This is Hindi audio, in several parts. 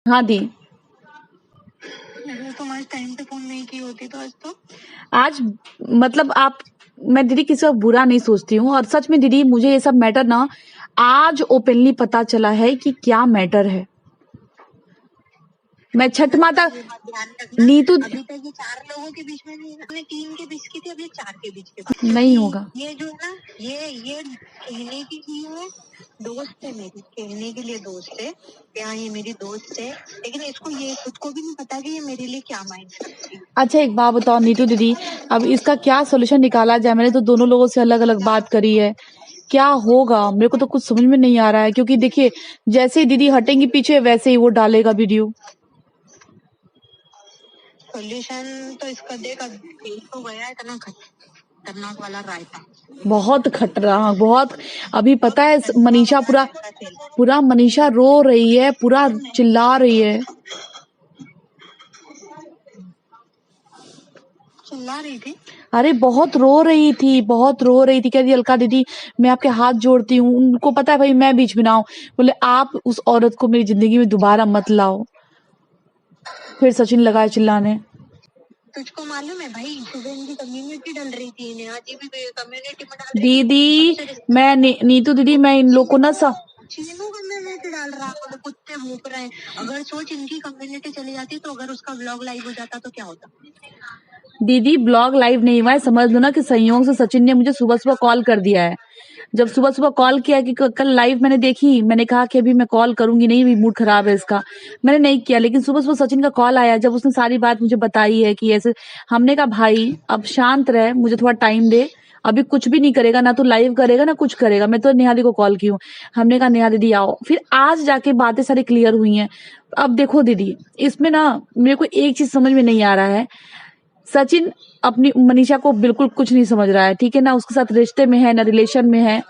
हाँ दी। तुम आज टाइम पे फोन नहीं की होती तो आज मतलब मैं दीदी किसी का बुरा नहीं सोचती हूँ, और सच में दीदी मुझे ये सब मैटर ना आज ओपनली पता चला है कि क्या मैटर है। मैं छठ माता नीतू अभी तक ये 4 लोगों के बीच में नहीं, अपने 3 के बीच की थी, अब ये 4 के बीच की बात नहीं होगा। ये जो है ना, ये कहने की चीज है, दोस्त है मेरी, कहने के लिए दोस्त है, क्या ये मेरी दोस्त है, लेकिन इसको ये खुद को भी नहीं पता कि ये मेरे लिए क्या मायने रखती है। अच्छा एक बात बताओ नीतू दीदी, अब इसका क्या सोल्यूशन निकाला जाए? मैंने तो दोनों लोगों से अलग अलग बात करी है, क्या होगा मेरे को तो कुछ समझ में नहीं आ रहा है। क्योंकि देखिए जैसे ही दीदी हटेंगी पीछे वैसे ही वो डालेगा वीडियो। सोल्यूशन तो इसका देख, अब फेल हो गया, इतना खतरनाक वाला रायता, बहुत खतरनाक, बहुत। अभी पता है मनीषा पूरा मनीषा रो रही है, पूरा चिल्ला रही है। चिल्ला रही थी? अरे बहुत रो रही थी, बहुत रो रही थी। कह रही अलका दीदी मैं आपके हाथ जोड़ती हूँ। उनको पता है भाई मैं बीच में ना आऊं। बोले आप उस औरत को मेरी जिंदगी में दोबारा मत लाओ। फिर सचिन लगाए चिल्लाने। तुझको मालूम है भाई, सुबह इनकी कम्युनिटी डल रही थी, नेहा जी भी कम्युनिटी में डाल रही थी। दीदी मैं नीतू दीदी मैं इन लोग को ना चीनों कम्युनिटी डाल रहा है, तो कुत्ते भूख रहे हैं। अगर सोच इनकी कम्युनिटी चली जाती तो अगर उसका व्लॉग लाइव हो जाता तो क्या होता? दीदी ब्लॉग लाइव नहीं हुआ है, समझ लो ना कि संयोग से सचिन ने मुझे सुबह सुबह कॉल कर दिया है। जब सुबह सुबह कॉल किया कि कल लाइव मैंने देखी, मैंने कहा कि अभी मैं कॉल करूंगी नहीं, भी मूड खराब है इसका, मैंने नहीं किया। लेकिन सुबह सुबह सचिन का कॉल आया, जब उसने सारी बात मुझे बताई है कि ऐसे, हमने कहा भाई अब शांत रहे, मुझे थोड़ा टाइम दे, अभी कुछ भी नहीं करेगा, ना तो लाइव करेगा ना कुछ करेगा। मैं तो नेहा दी को कॉल की हूँ, हमने कहा नेहा दीदी आओ। फिर आज जाके बातें सारी क्लियर हुई हैं। अब देखो दीदी इसमें ना मेरे को एक चीज समझ में नहीं आ रहा है, सचिन अपनी मनीषा को बिल्कुल कुछ नहीं समझ रहा है, ठीक है ना, उसके साथ रिश्ते में है ना रिलेशन में है।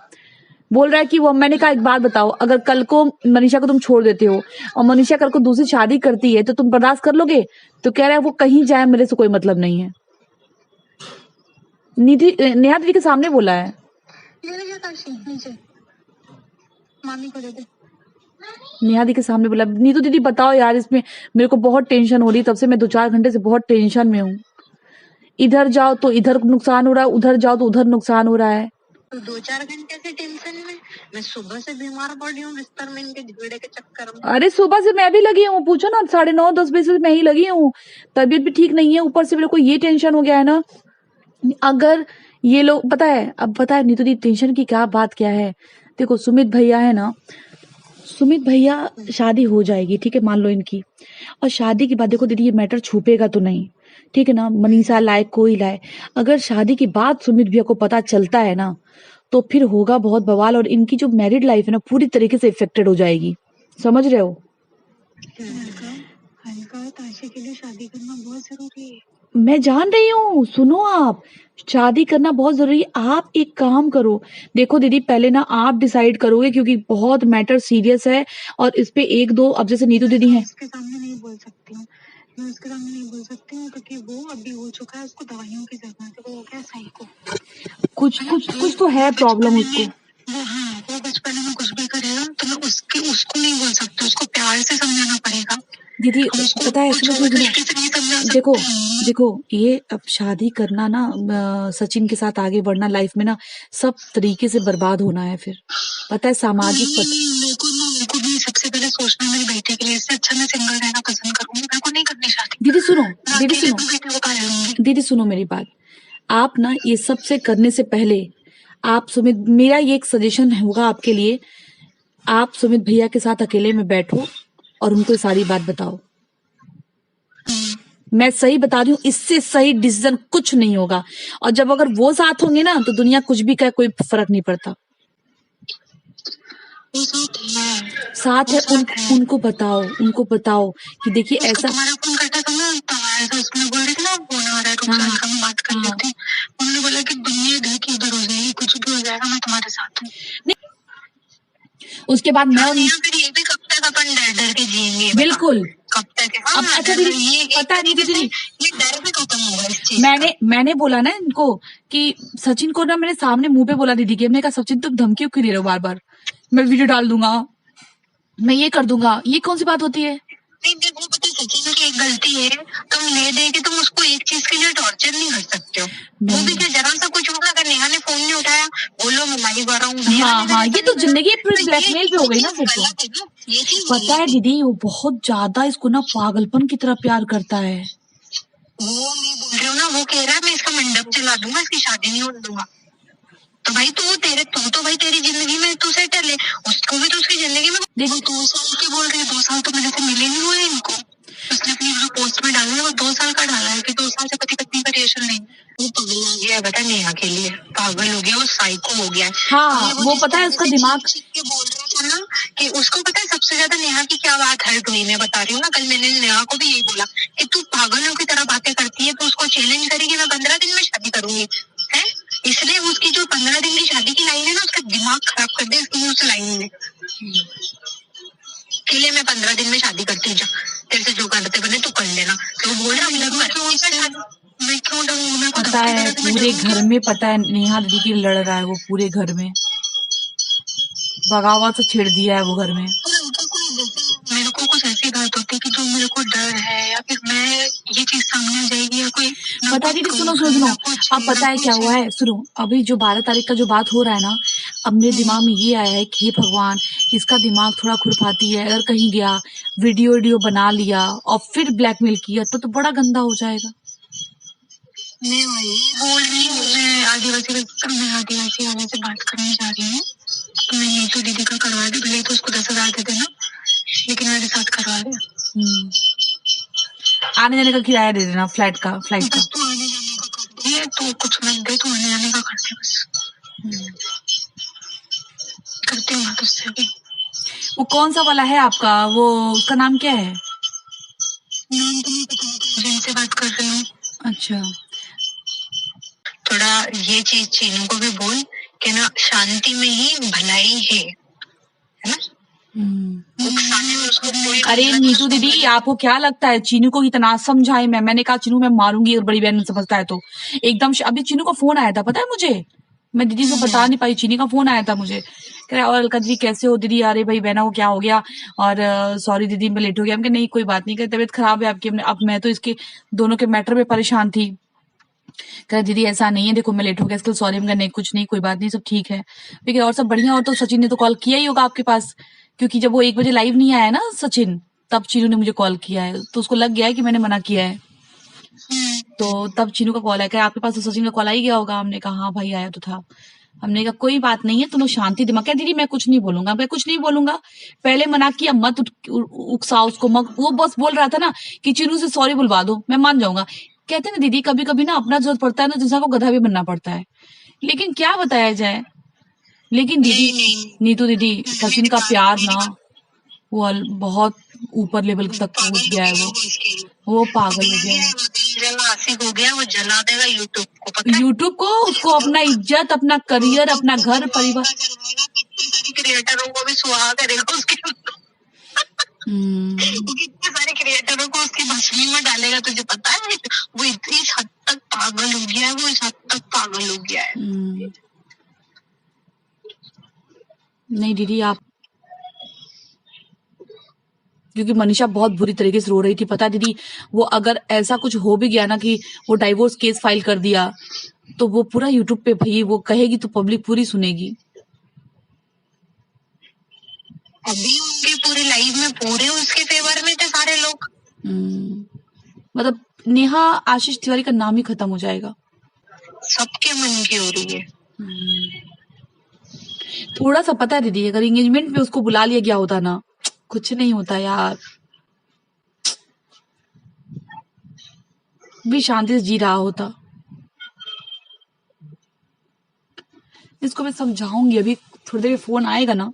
बोल रहा है कि वो, मैंने कहा एक बात बताओ, अगर कल को मनीषा को तुम छोड़ देते हो और मनीषा कल को दूसरी शादी करती है तो तुम बर्दाश्त कर लोगे? तो कह रहा है वो कहीं जाए मेरे से कोई मतलब नहीं है। निधि नेहा दीदी के सामने बोला है। मामी को दे दे। नेहा दी के सामने बोला। नीतू दीदी बताओ यार, इसमें मेरे को बहुत टेंशन हो रही है, तब से मैं 2-4 घंटे से बहुत टेंशन में हूँ। इधर जाओ तो इधर नुकसान हो रहा है, उधर जाओ तो उधर नुकसान हो रहा है। तो 2-4 घंटे से टेंशन में, मैं सुबह से बीमार पड़ी हूँ बिस्तर में इनके झगड़े के चक्कर में। अरे सुबह से मैं भी लगी हूँ, पूछो ना, 9:30-10 बजे से मैं ही लगी हूँ। तबीयत भी ठीक नहीं है, ऊपर से मेरे को ये टेंशन हो गया है ना। अगर ये लोग, पता है अब पता है नीतू दी टेंशन की क्या बात क्या है। देखो सुमित भैया है ना, सुमित भैया शादी हो जाएगी, ठीक है, मान लो इनकी, और शादी के बाद देखो दीदी ये मैटर छुपेगा तो नहीं, ठीक है ना, मनीषा लाए कोई लाए, अगर शादी के बाद सुमित भैया को पता चलता है ना तो फिर होगा बहुत बवाल, और इनकी जो मैरिड लाइफ है ना पूरी तरीके से इफेक्टेड हो जाएगी। समझ रहे हो? हल्का ताशे के लिए शादी करना बहुत जरूरी है। मैं जान रही हूँ, सुनो आप, शादी करना बहुत जरूरी है। आप एक काम करो, देखो दीदी पहले ना आप डिसाइड करोगे, क्योंकि बहुत मैटर सीरियस है, और इस पे 1-2, अब जैसे नीतू दीदी हैं, उसके सामने नहीं बोल सकती हूँ, मैं उसके सामने नहीं बोल सकती हूँ, क्योंकि वो अभी हो चुका है, उसको दवाइयों की जरूरत है, वो हो गया साइको। कुछ तो है प्रॉब्लम उसको। वो बचपन में कुछ भी करेगा तो मैं उसको नहीं बोल सकती, उसको प्यार से समझाना पड़ेगा। दीदी पता है, सुनो, देखो ये अब शादी करना ना, सचिन के साथ आगे बढ़ना लाइफ में ना, सब तरीके से बर्बाद होना है फिर, पता है, सामाजिक मेरे को भी सबसे पहले सोचना मेरी बेटी के लिए, इससे अच्छा मैं सिंगल रहना पसंद करूंगी, मेरे को नहीं करनी शादी। दीदी सुनो मेरी बात, आप ना ये सब से करने से पहले आप सुमित, मेरा ये एक सजेशन होगा आपके लिए, आप सुमित भैया के साथ अकेले में बैठो और उनको सारी बात बताओ। मैं सही बता रही हूँ, इससे सही डिसीजन कुछ नहीं होगा। और जब अगर वो साथ होंगे ना तो दुनिया कुछ भी कहे, कोई फर्क नहीं पड़ता। साथ है, उनको बताओ कि देखिए ऐसा, उन्होंने बोला कि दुनिया घर की इधर हो जाएगी, कुछ भी हो जाएगा, मैं तुम्हारे साथ हूँ। उसके बाद मैं फिर ये भी कब तक अपन डर के जिएंगे? बिल्कुल, कब तक? अब अच्छा दीदी पता है दीदी, ये डर भी खत्म होगा इस चीज का। मैंने बोला ना इनको कि सचिन को ना, मैंने सामने मुंह पे बोला दीदी के, मैंने कहा सचिन तुम धमकी क्यों दे रहे हो बार बार, मैं वीडियो डाल दूंगा, मैं ये कर दूंगा, ये कौन सी बात होती है? नहीं देखो, पता है सचिन की एक गलती है, तुम ले दे के तुम उसको एक चीज के लिए टॉर्चर नहीं कर सकते हो। वो भी क्या, जरा सा कुछ होगा, अगर नेहा ने फोन नहीं उठाया, बोलो मैं लाइव आ रहा हूँ, नेहा हाँ ने हाँ, अगर ये ऐसा तो नहीं करा, जिंदगी फिर तो ब्लैकमेल पे हो गई ना चीज फिर तो। गलत है ना, ये चीज पता है गलत है। दीदी, वो बहुत ज्यादा इसको ना पागलपन की तरह प्यार करता है। वो मैं बोल रही हूँ ना, वो कह रहा है मैं इसका मंडप चला दूंगा, इसकी शादी नहीं होने दूंगा। तो भाई तू तो भाई तेरी जिंदगी में तू सेटल है, उसको भी तो उसकी जिंदगी में। देख, वो 2 साल के बोल रहे हैं, 2 साल तो मेरे से मिले नहीं हुए इनको। उसने अपनी जो पोस्ट में डाला है वो 2 साल का डाला है कि 2 साल से पति पत्नी का रिलेशन नहीं। वो पागल हो गया है बेटा नेहा के लिए, पागल हो गया, वो साइको हो गया है। हाँ वो जिस पता है तरह उसका से दिमाग। चीख चीख के बोल रहा था ना, कि उसको पता है सबसे ज्यादा नेहा की क्या बात हर्ट हुई, मैं बता रही हूँ ना, कल मैंने नेहा को भी यही बोला कि तू पागलों की तरह बातें करती है, तो उसको चैलेंज करेगी मैं 15 दिन में शादी करूंगी, है। इसलिए उसकी जो 15 दिन की शादी की लाइन है ना, उसका दिमाग खराब कर दे इसलिए उस लाइन में के लिए मैं 15 दिन में शादी करती हूँ, तेरे से जो करते बने तू कर लेना। तो वो बोल रहा मैं क्यों डरूं, मैं पता है पूरे घर में, पता है नेहा दीदी की लड़ रहा है वो पूरे घर में, बगावत से छेड़ दिया है वो घर में। मेरे को कुछ ऐसी बात होती है कि जो मेरे को डर है, या फिर मैं ये चीज सामने आ जाएगी, या कोई पता है दीदी, सुनो सुनो सुनो, अब पता है क्या हुआ है, सुनो, अभी जो 12 तारीख का जो बात हो रहा है ना, अब मेरे दिमाग में ये आया है कि हे भगवान, इसका दिमाग थोड़ा खुरपाती है, अगर कहीं गया वीडियो बना लिया और फिर ब्लैकमेल किया तो बड़ा गंदा हो जाएगा। मैं वही बोल रही हूँ, मैं आदिवासी वाले से बात करने जा रही हूँ, तो मैं नीतू दीदी का करवा दे, भले तो उसको 10,000 दे देना, लेकिन मेरे साथ करवा दे। आने जाने का किराया दे देना, फ्लाइट का। तू आने जाने का करती है, तो कुछ मत दे, तू आने जाने का करते बस। करती हूँ बात उससे भी। वो कौन सा वाला है आपका, वो उसका नाम क्या है? नाम तो नहीं पता, जिनसे बात कर रही हूँ। अच्छा, थोड़ा ये चीज चीनू को भी बोल कि ना, शांति में ही भलाई है ना। अरे नीतू दीदी, आपको क्या लगता है चीनू को इतना समझाए मैंने कहा चीनू मैं मारूंगी, और बड़ी बहन समझता है तो एकदम। अभी चीनू का फोन आया था, पता है मुझे, मैं दीदी को बता नहीं पाई, चीनी का फोन आया था मुझे, कह रहा और अलका दीदी कैसे हो दीदी, अरे भाई बहना को क्या हो गया, और सॉरी दीदी मैं लेट हो गया। हम कहा नहीं कोई बात नहीं, तबीयत खराब है आपकी। अब मैं तो इसके दोनों के मैटर में परेशान थी। कह दीदी ऐसा नहीं है, देखो मैं लेट हो गया इसके, सॉरी। मैं नहीं कुछ नहीं, कोई बात नहीं, सब ठीक है। लेकिन और सब बढ़िया। और तो सचिन ने तो कॉल किया ही होगा आपके पास, क्योंकि जब वो 1 बजे लाइव नहीं आया ना सचिन, तब चीनू ने मुझे कॉल किया है, तो उसको लग गया है कि मैंने मना किया है। तो तब चीनू का कॉल आया, आपके पास तो सचिन का कॉल आ ही गया होगा। हमने कहा हाँ भाई आया तो था। हमने कहा कोई बात नहीं है, तुम शांति दिमाग। क्या दीदी मैं कुछ नहीं बोलूंगा, मैं कुछ नहीं बोलूंगा, पहले मना किया मत उकसा उसको। वो बस बोल रहा था ना कि चीनू से सॉरी बुलवा दो, मैं मान जाऊंगा। कहते ना दीदी, कभी कभी ना अपना जरूरत पड़ता है ना, जिसका को गधा भी बनना पड़ता है। लेकिन क्या बताया जाए। लेकिन दीदी, नीतू दीदी, सचिन का प्यार ना वो बहुत ऊपर लेवल तक पहुंच गया है। वो पागल हो गया है, आशिक हो गया, वो जला देगा यूट्यूब को, उसको अपना इज्जत, अपना करियर, अपना घर परिवार, क्रिएटरों को भी सुहा करेगा उसके। वो कितने सारे क्रिएटरों को उसकी भस्मी में डालेगा, तुझे पता है। वो इस हद तक पागल हो गया है, वो इस हद तक पागल हो गया है। नहीं दीदी आप, क्योंकि मनीषा बहुत बुरी तरीके से रो रही थी, पता है दीदी। वो अगर ऐसा कुछ हो भी गया ना कि वो डाइवोर्स केस फाइल कर दिया, तो वो पूरा यूट्यूब पे भाई वो कहेगी तो पब्लिक पूरी सुनेगी। अभी उनके पूरे लाइफ में पूरे उसके फेवर में थे सारे लोग। मतलब नेहा आशीष तिवारी का नाम ही खत्म हो जाएगा, सबके मन की हो रही है। थोड़ा सा पता है दीदी, अगर एंगेजमेंट पे उसको बुला लिया गया होता ना, कुछ नहीं होता यार, भी शांति से जी रहा होता। इसको मैं समझाऊंगी, अभी थोड़ी देर में फोन आएगा ना,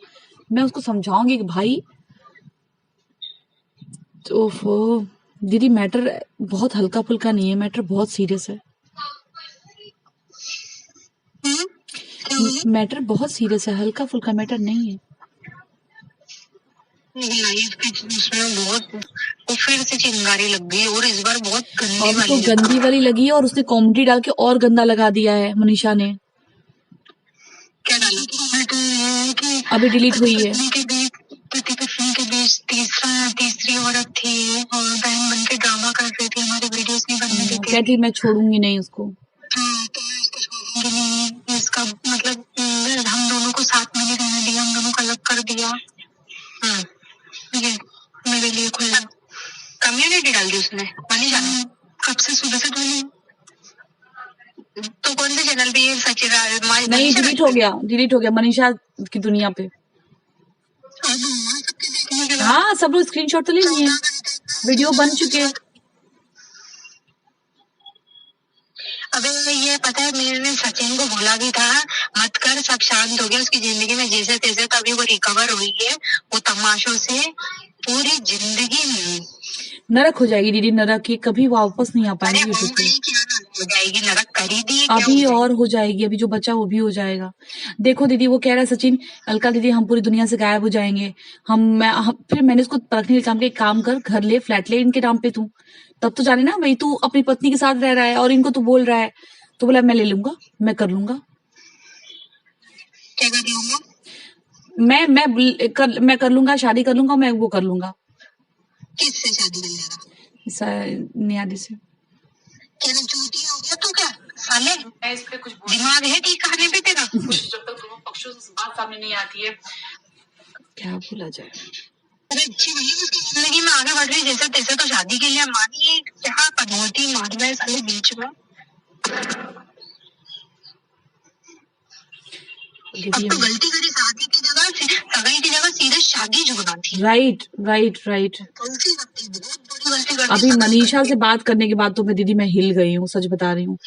मैं उसको समझाऊंगी कि भाई तो दीदी मैटर बहुत हल्का फुल्का नहीं है, मैटर बहुत सीरियस है। मैटर बहुत सीरियस है, हल्का फुल्का मैटर नहीं है। लाइफ के उसमें बहुत वो फिर से चिंगारी लग गई, और इस बार बहुत गंदी वाली लगी है, और उसने कॉमेडी डाल के और गंदा लगा दिया है मनीषा ने। क्या डाला? अभी डिलीट हुई है। पति पत्नी के बीच तीसरी औरत थी और बहन बन के ड्रामा कर रही थी, हमारे वीडियोस नहीं बनने देती। कहती मैं छोड़ूंगी नहीं उसको। हाँ, तो मैं उसको छोड़ूंगी नहीं, इसका मतलब हम दोनों को साथ में नहीं रहने दिया, हम दोनों को अलग कर दिया। ये मेरे लिए खुला कम्युनिटी डाल दी उसने, मनीषा ने। कब से सुबह से डाली? तो कौन से चैनल पे ये सचिन नहीं, डिलीट हो गया मनीषा की दुनिया पे। हाँ, सब लोग स्क्रीनशॉट तो ले लिए, वीडियो बन चुके हैं। अबे ये पता है, मैंने सचिन को बोला भी था मत कर, सब शांत हो गया उसकी जिंदगी में जैसे तैसे, तभी वो रिकवर हुई है वो तमाशों से। पूरी जिंदगी में नरक हो जाएगी दीदी, नरक की कभी वापस नहीं आ पाएंगे। हो जाएगी नरक, करी दी अभी और हो जाएगी, अभी जो बचा वो भी हो जाएगा। देखो दीदी, वो कह रहा है सचिन, अलका दीदी हम पूरी दुनिया से गायब हो जाएंगे। फिर मैंने उसको परखने के काम के, एक काम कर, घर ले, फ्लैट ले इनके नाम पे तू, तब तो जाने ना भाई तू अपनी पत्नी के साथ रह रहा है और इनको तू बोल रहा है। तो बोला मैं ले लूंगा, मैं कर लूंगा। क्या कर लूंगा? मैं कर लूंगा, शादी कर लूंगा, मैं वो कर लूंगा। किससे शादी कर लेगा? नियादी से। क्या चूतिया हो गया तू क्या साले? इस पे कुछ दिमाग है ठीक कहने पे तेरा? जब तक दोनों पक्षों से बात सामने नहीं आती है क्या भूला जाए। अरे अच्छी भली उसकी जिंदगी में आगे बढ़ रही जैसे तैसे, तो शादी के लिए मानी क्या पनौती मार रहा है साले बीच में। अब तो गलती करी, शादी की जगह सगाई की जगह सीधे शादी जुड़ना थी। राइट। बहुत बड़ी गलती। अभी मनीषा से बात करने के बाद तो मैं दीदी मैं हिल गई हूँ, सच बता रही हूँ।